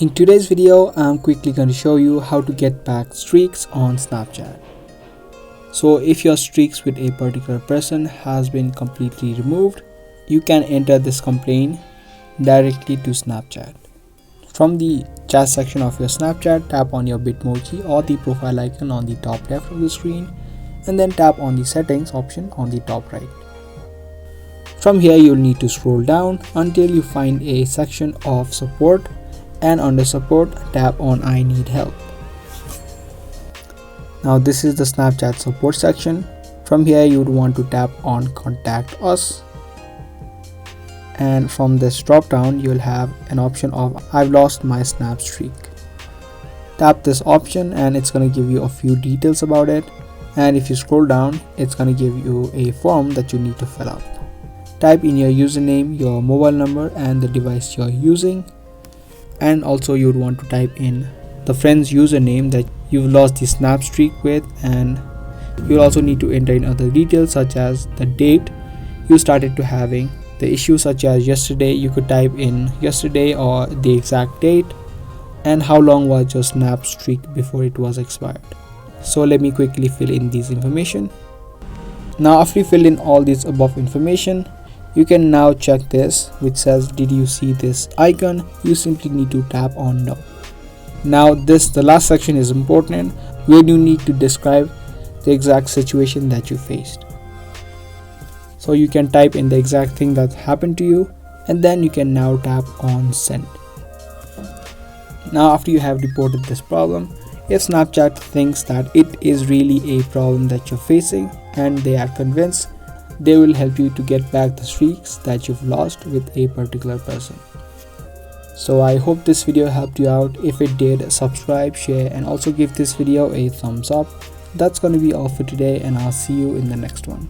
In today's video, I'm quickly going to show you how to get back streaks on Snapchat. So if your streaks with a particular person has been completely removed, you can enter this complaint directly to Snapchat. From the chat section of your Snapchat, tap on your Bitmoji or the profile icon on the top left of the screen, and then tap on the settings option on the top right. From here, you'll need to scroll down until you find a section of support, and under support, tap on I need help. Now this is the Snapchat support section. From here, you would want to tap on contact us, and from this drop down you'll have an option of I've lost my snap streak. Tap this option and it's going to give you a few details about it, and if you scroll down, it's going to give you a form that you need to fill out. Type in your username, your mobile number and the device you're using, and also you would want to type in the friend's username that you've lost the snap streak with, and you'll also need to enter in other details such as the date you started to having the issue, such as yesterday. You could type in yesterday or the exact date, and how long was your snap streak before it was expired. So let me quickly fill in these information. Now after you fill in all this above information, you can now check this which says did you see this icon. You simply need to tap on no. Now the last section is important, where you need to describe the exact situation that you faced. So you can type in the exact thing that happened to you, and then you can now tap on send. Now after you have reported this problem, if Snapchat thinks that it is really a problem that you're facing and they are convinced, they will help you to get back the streaks that you've lost with a particular person. So I hope this video helped you out. If it did, subscribe, share and also give this video a thumbs up. That's going to be all for today, and I'll see you in the next one.